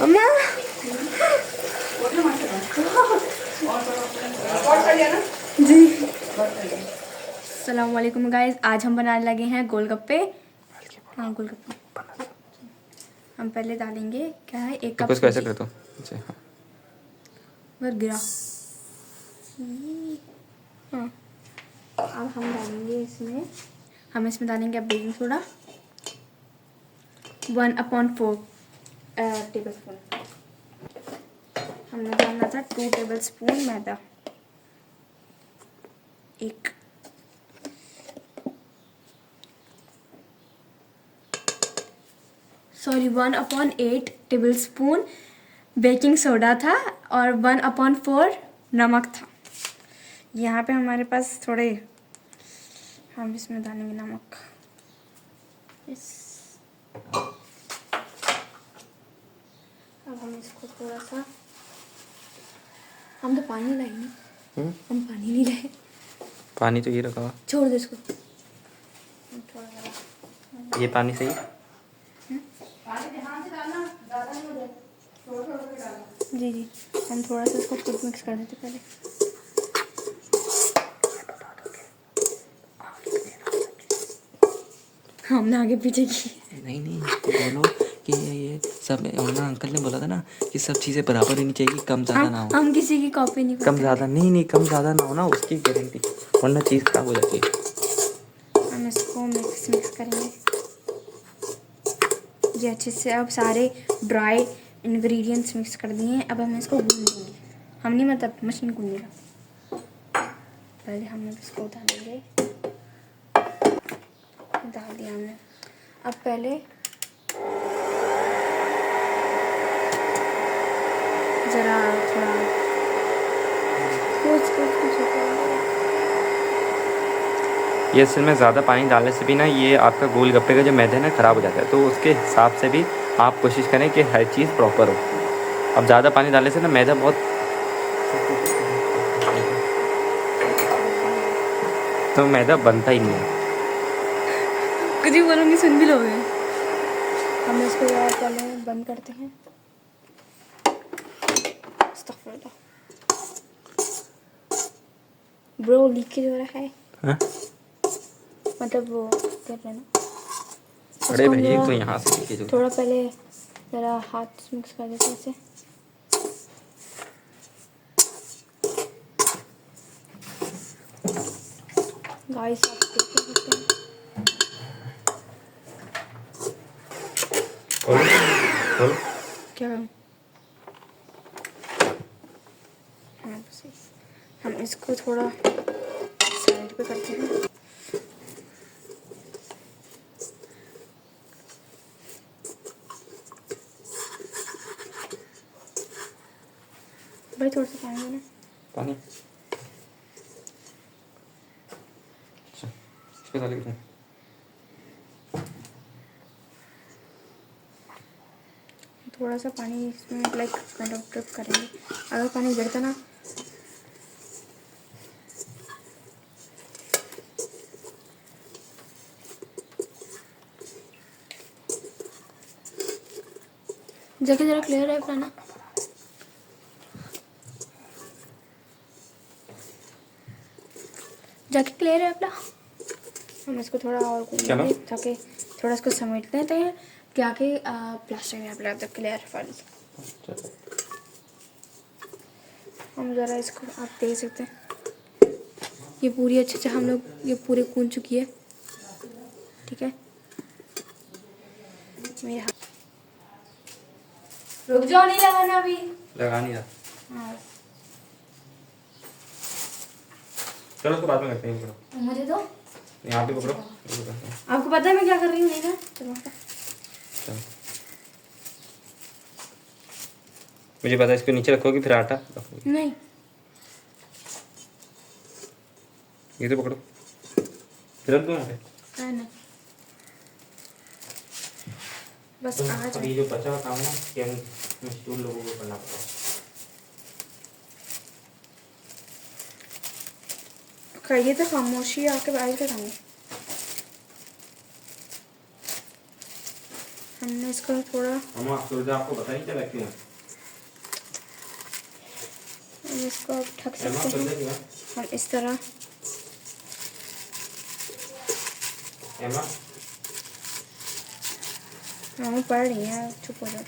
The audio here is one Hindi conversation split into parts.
अम्मा जी। अस्सलाम वालेकुम गाइस, आज हम बनाने लगे हैं गोलगप्पे। हाँ गोलगप्पे। हम पहले डालेंगे क्या है, एक कप इसको ऐसे सूजी। कर दो। अच्छा हाँ। बस गिरा। हाँ अब हम डालेंगे इसमें, हम इसमें डालेंगे अब बेकिंग सोडा 1/4 टेबल स्पून। हमने डालना था 2 टेबल स्पून मैदा। एक sorry 1/8 table spoon baking soda था और 1/4 नमक था। यहाँ पे हमारे पास थोड़े, हम इसमें डालेंगे नमक। अब हम इसको थोड़ा सा, हम तो पानी लाएंगे, हम पानी नहीं लाए। पानी तो ये रखा हुआ। छोड़ दो इसको थोड़ा सा। ये पानी सही। पानी ध्यान से डालना, ज़्यादा नहीं हो जाए, थोड़ा थोड़ा डालना। जी जी, हम थोड़ा सा इसको खुद मिक्स कर देते पहले। हमने आगे पीछे की। नहीं नहीं, इसको बोलो कि ये सब ना, अंकल ने बोला था ना कि सब चीज़ें बराबर होनी चाहिए, कम ज़्यादा ना हो। हम किसी की कॉपी नहीं करते। कम ज़्यादा नहीं, कम ज़्यादा ना हो ना, उसकी गारंटी, वरना चीज़ खराब हो जाती है। हम इसको मिक्स करेंगे ये अच्छे से। अब सारे ड्राई इंग्रेडिएंट्स मिक्स कर दिए हैं, अब हम इसको गूंद देंगे। हम नहीं, मतलब मशीन गूंदेगा। पहले हम इसको डालेंगे, डाल दिया हमने। अब पहले ज़रा थोड़ा ये असल में ज़्यादा पानी डालने से भी ना, ये आपका गोलगप्पे का जो मैदा है ना ख़राब हो जाता है, तो उसके हिसाब से भी आप कोशिश करें कि हर चीज़ प्रॉपर हो। अब ज़्यादा पानी डालने से ना मैदा बहुत, तो मैदा बनता ही नहीं है। कुछ भी बोलूँगी सुन भी लोगे। हम इसको पहले बंद करते हैं। ब्रो लीकेज हो रहा है। हाँ? मतलब वो कर रहे ना, अरे भाई तो यहाँ से लीकेज हो। थोड़ा पहले ज़रा हाथ मिक्स कर देते ऐसे। गाइस आप देख सकते हैं। क्या करूं? हाँ बस हम इसको थोड़ा साइड पे करते हैं। भाई थोड़ा सा पानी देना। पानी अच्छा, इस पे डालेंगे। थोड़ा सा पानी इसमें लाइक काइंड ऑफ ड्रिप करेंगे। अगर पानी गिरता ना, जगह ज़रा क्लियर है अपना, जाके क्लियर है अपना। हम इसको थोड़ा और घूमेंगे ताकि थोड़ा इसको समेट लेते हैं कि आके प्लास्टिक में अपना तक क्लियर फल। हम ज़रा इसको आप देख सकते हैं, ये पूरी अच्छे से हम लोग ये पूरी कून चुकी है। ठीक है, मेरे हाथ रुक जाओ, नहीं लगाना अभी, लगा नहीं रहा। हाँ चलो उसको बाद में करते हैं। पकड़ो मुझे दो, यहाँ पे पकड़ो। आपको पता है मैं क्या कर रही हूँ? नहीं ना, चलो चलो मुझे पता है, इसको नीचे रखोगी फिर आटा रखोगी। नहीं, ये तो पकड़ो, फिर रख दो यहाँ पे। नहीं बस आज ये जो बचा हुआ काम है कि हम मजदूर लोगों को करना पड़ता है। करिए तो खामोशी आके बाहर के खाएंगे। हमने इसको थोड़ा आपको पता नहीं चला क्यों इसको अब ढक सकते हैं हम इस तरह। मम्मी पढ़ रही है, चुप हो जाओ।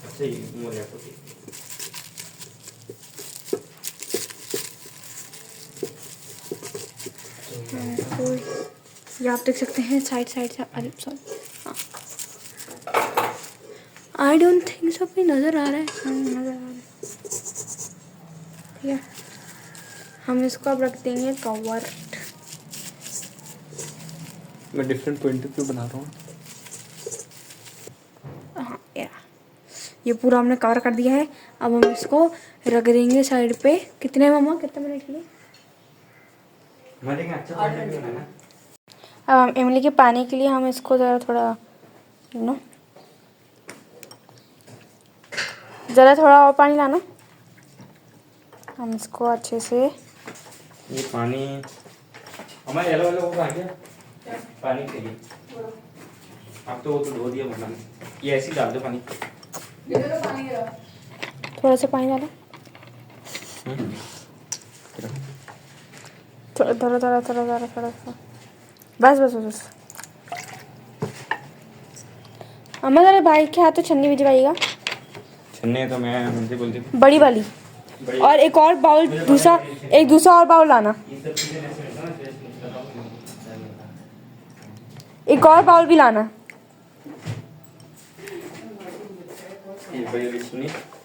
अच्छा ये मोरिया को ये आप देख सकते हैं साइड से। अरे सॉरी, हाँ आई डोंट थिंक सो कोई नज़र आ रहा है। हाँ नज़र आ रहा है। ठीक है, हम इसको अब रख देंगे कवर। मैं डिफरेंट पॉइंट ऑफ व्यू बना रहा हूँ। हाँ ये पूरा हमने कवर कर दिया है। अब हम इसको रख देंगे साइड पे। कितने मम्मा, कितने मिनट के लिए? अच्छा पॉइंट ऑफ व्यू बनाना। अब हम इमली के पानी के लिए हम इसको ज़रा थोड़ा ज़रा थोड़ा और पानी लाना। हम इसको अच्छे से ये पानी हमारे येलो वाले वो कहाँ गया पानी चाहिए। अब तो वो तो धो दिया मम्मा ने। ये ऐसे ही डाल दो पानी। थोड़ा सा पानी डालो। थोड़ा बस। अम्मा ज़रा भाई के हाथ तो छन्नी भिजवाइएगा। छन्ने तो मैं मुझे बोलती बड़ी वाली। और एक और बाउल, दूसरा और बाउल लाना। एक और बाउल भी लाना।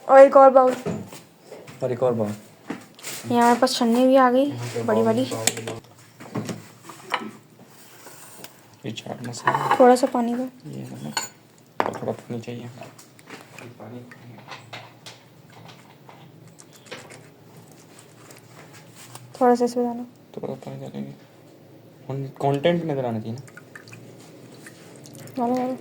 और एक और बाउल। यहाँ हमारे पास छन्नी भी आ गई बड़ी वाली। ये चाट मसाला, थोड़ा सा पानी दो। ये नमक और थोड़ा पानी चाहिए। पानी थोड़ा सा इसमें डालो। थोड़ा पानी डालेंगे। कंटेंट नजर आना चाहिए ना। डालो।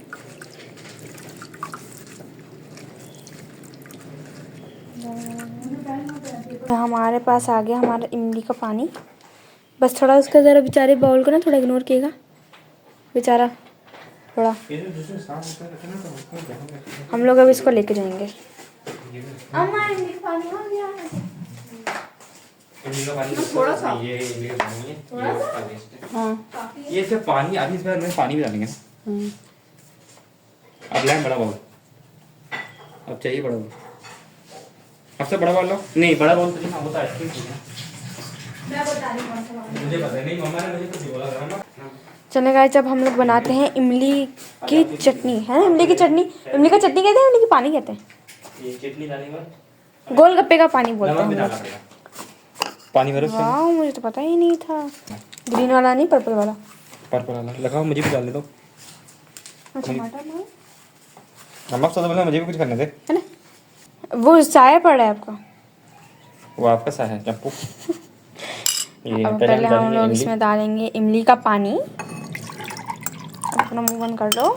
हमारे पास आ गया हमारा इमली का पानी। बस थोड़ा उसका ज़रा बेचारे बाउल को ना थोड़ा इग्नोर किएगा बेचारा थोड़ा। हम लोग अब इसको लेके जाएंगे। अम्मा इमली का पानी हो गया। थोड़ा सा ये हाँ ये सिर्फ पानी। अभी इस बार में पानी भी डालेंगे। अब लाए बड़ा बाउल। अब चाहिए बड़ा बाउल। अब से बड़ा बाउल लो। नहीं बड़ा बाउल तो नहीं, वो तो आइसक्रीम चाहिए। मैं बता रही हूँ मुझे पता नहीं, मम्मा ने मुझे कुछ बोला था। चले गाइस, जब हम लोग बनाते हैं इमली की चटनी है। इमली की चटनी, इमली का चटनी कहते हैं, इमली की पानी कहते हैं। ये चटनी डालेंगे, गोलगप्पे का पानी बोलते हैं। पानी भरो। वाह, मुझे तो पता ही नहीं था। ग्रीन वाला नहीं, पर्पल वाला। पर्पल वाला लगाओ, मुझे भी डालने दो। टमाटर ना नमक तो बोला, मुझे भी कुछ करने दे। है ना, वो साया पड़ रहा है आपका। वो आपका सा है चप्पू। अब पहले हम लोग इसमें डालेंगे इमली का पानी। अपना मुंह बंद कर लो।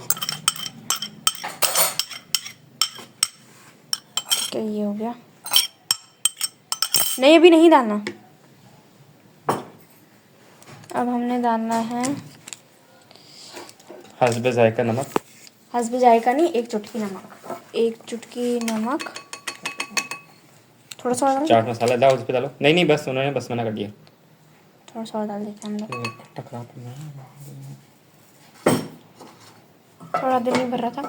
ठीक है, ये हो गया। नहीं अभी नहीं डालना। अब हमने डालना है हस्बे जायका नमक। हस्बे जायका नहीं, एक चुटकी नमक। एक चुटकी नमक। थोड़ा सा और चाट मसाला डालो उस पे डालो। नहीं बस उन्होंने बस मना कर दिया। थोड़ा सा और डाल देते हैं हम लोग। थोड़ा दिल नहीं भर रहा था।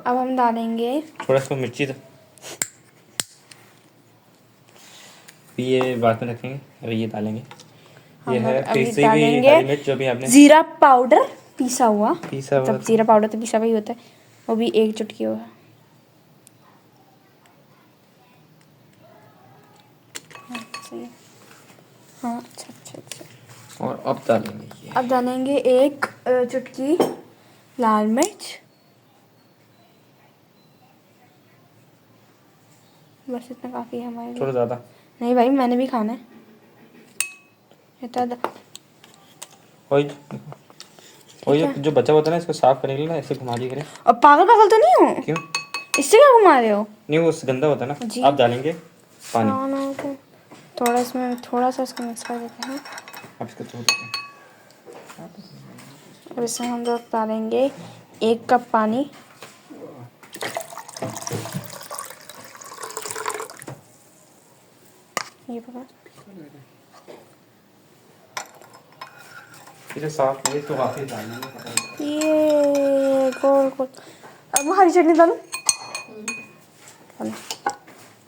अब हम डालेंगे थोड़ा सा मिर्ची। ये बाद में रखेंगे। अभी ये डालेंगे। ये है पिसी हुई हरी मिर्च जो भी आपने। जीरा पाउडर पिसा हुआ। मतलब जीरा पाउडर तो पिसा हुआ ही होता है। वो भी एक चुटकी होगा। हाँ अच्छा। और अब डालेंगे ये। अब डालेंगे एक चुटकी लाल मिर्च। बस इतना काफ़ी है हमारे लिए। थोड़ा ज़्यादा नहीं भाई, मैंने भी खाना है। वही जो बचा होता है ना, इसको साफ करने के लिए ना ऐसे घुमा दिया करें। और पागल तो नहीं हो? क्यों? इससे क्या घुमा रहे हो? नहीं वो गंदा होता है ना। अब डालेंगे पानी। तो थोड़ा इसमें थोड़ा सा इसको मिक्स कर देते हैं। अब इसको छोड़ देते हैं। और इसमें हम लोग डालेंगे 1 कप पानी। ये पकड़। इसे साफ ये तो वापस डालना है। ये गोल गोल। अब हरी चटनी डालो।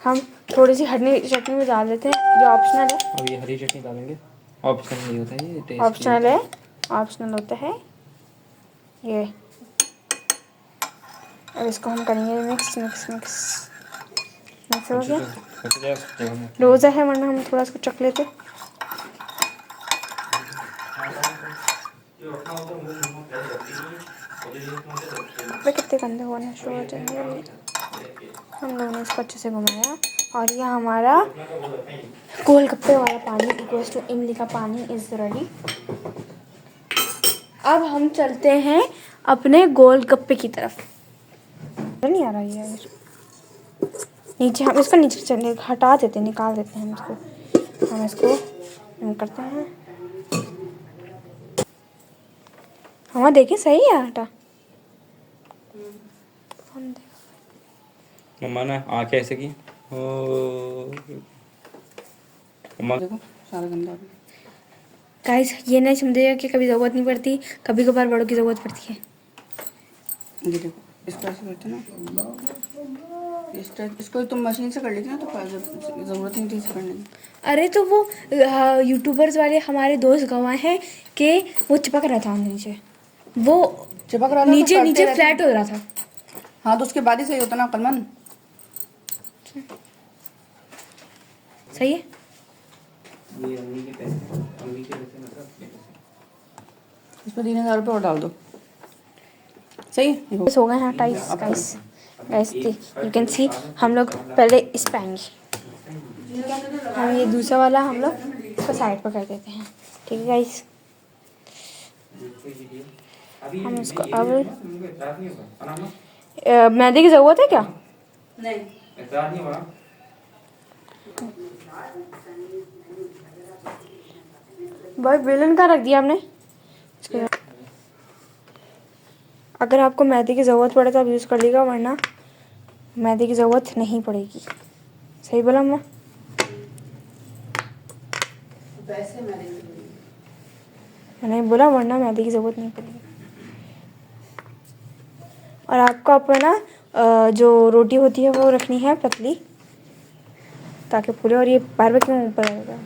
हम थोड़ी सी हरी चटनी में डाल देते हैं, ये ऑप्शनल है। अब ये हरी चटनी डालेंगे, ऑप्शनल नहीं होता है ये, टेस्ट ऑप्शनल है, ऑप्शनल होता है ये। अब इसको हम करेंगे मिक्स मिक्स मिक्स। मिक्स हो गया। रोज़ा है वरना हम थोड़ा इसको चख लेते। कपड़े कितने गंदे होने शुरू हो जाएंगे। हम लोगों ने इसको अच्छे से घुमाया और यह हमारा गोलगप्पे वाला पानी इक्वल्स टू इमली का पानी इज़ रेडी। अब हम चलते हैं अपने गोलगप्पे की तरफ। नहीं आ रहा है नीचे, हम इसको नीचे चले हटा देते हैं, निकाल देते हैं इसको। हम इसको करते हैं। हाँ देखिए सही है आटा। मम्मा ने आंखें ऐसे की, देखो सारा गंदा। गाइस ये नहीं समझिएगा कि कभी ज़रूरत नहीं पड़ती, कभी कभार बड़ों की ज़रूरत पड़ती है। ये देखो इस तरह से करते ना, इसको तुम मशीन से कर लेती ना तो ज़रूरत नहीं थी इसे करने की। अरे तो वो यूट्यूबर्स वाले हमारे दोस्त गवाह हैं कि वो चिपक रहा था नीचे, वो चिपक रहा था नीचे तो नीचे करते फ्लैट हो रहा था। हाँ तो उसके बाद ही सही होता ना अक्लमंद। सही है। ये अम्मी के पैसे, अम्मी के पैसे मतलब इसमें 3000 रुपये और डाल दो। सही है। हो गए हैं टाइस guys. Guys you can see हम लोग पहले इस पे आएंगे। हम ये दूसरा वाला हम लोग इसको साइड पर कर देते हैं, ठीक है गाइस। हम इसको अब मैदे की ज़रूरत है क्या? नहीं भाई बेलन का रख दिया आपने। अगर आपको मैदे की ज़रूरत पड़े तो आप यूज़ कर लीजिएगा, वरना मैदे की ज़रूरत नहीं पड़ेगी। सही बोला मैं? मैंने बोला वरना मैदे की ज़रूरत नहीं पड़ेगी। और आपको अपना जो रोटी होती है वो रखनी है पतली, ताकि फूले। और ये बार बार क्यों ऊपर आएगा?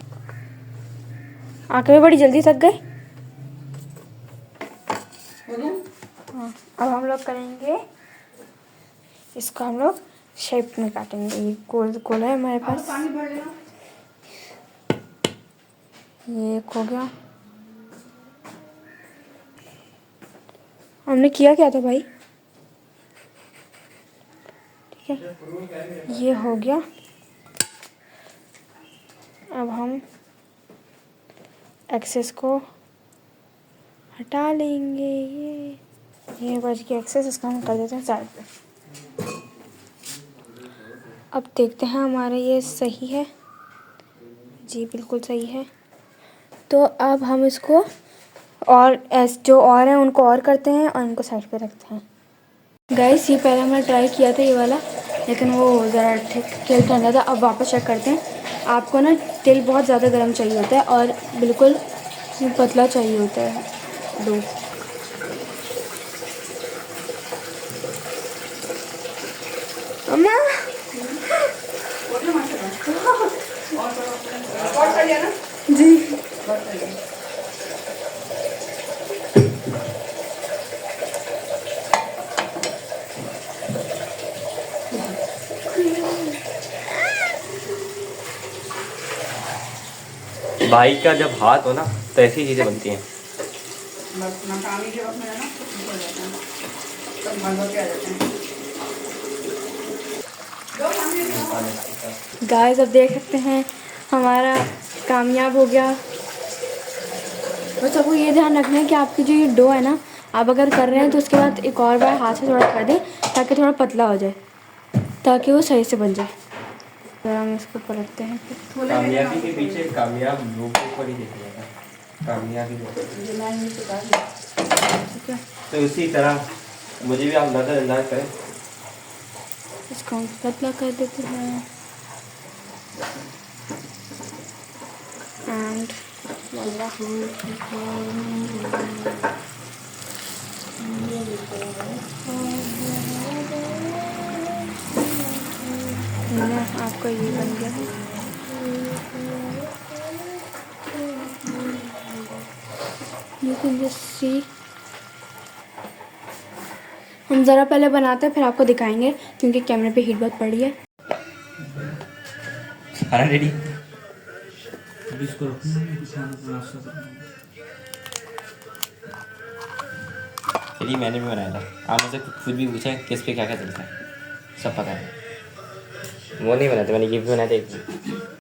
आंखें बड़ी जल्दी थक गए। हाँ अब हम लोग करेंगे इसको, हम लोग शेप में काटेंगे। ये गोल गोल है हमारे पास। ये एक हो गया। हमने किया क्या था भाई? ठीक है ये हो गया। अब हम एक्सेस को हटा लेंगे। ये बच गया एक्सेस, इसका हम कर देते हैं साइड पे। अब देखते हैं हमारा ये सही है जी, बिल्कुल सही है। तो अब हम इसको और जो और हैं उनको और करते हैं और इनको साइड पे रखते हैं। गाइस ये पहले हमने ट्राई किया था ये वाला, लेकिन वो ज़रा ठीक तेल ठंडा था। अब वापस चेक करते हैं। आपको ना तेल बहुत ज़्यादा गर्म चाहिए होता है और बिल्कुल पतला चाहिए होता है डो। अम्मा जी भाई का जब हाथ हो ना तो ऐसी चीज़ें बनती हैं। नाकामी के वक्त में ना हो जाता है, सब बंद होके आ जाते हैं। गाइस अब देख सकते हैं हमारा कामयाब हो गया। बस आपको ये ध्यान रखना है कि आपकी जो ये डो है ना, आप अगर कर रहे हैं तो उसके बाद एक और बार हाथ से थोड़ा कर दें ताकि थोड़ा पतला हो जाए, ताकि वो सही से बन जाए। तो हम इसको पलटते हैं फिर। कामयाबी के पीछे कामयाब लोगों को ही देखा जाता है। कामयाबी ठीक है तो इसी तरह मुझे भी आप नज़रअंदाज करें। इसको हम पतला कर देते हैं। एंड आपका ये बन गया है। You can just see. हम ज़रा पहले बनाते हैं फिर आपको दिखाएंगे क्योंकि कैमरे पे हीट बहुत पड़ रही है। खाना रेडी। चलिए मैंने भी बनाया था। आप मुझसे खुद भी पूछा किस पे क्या क्या चलता है, सब पता है। वो नहीं बनाते, मैंने ये भी बनाया था एक।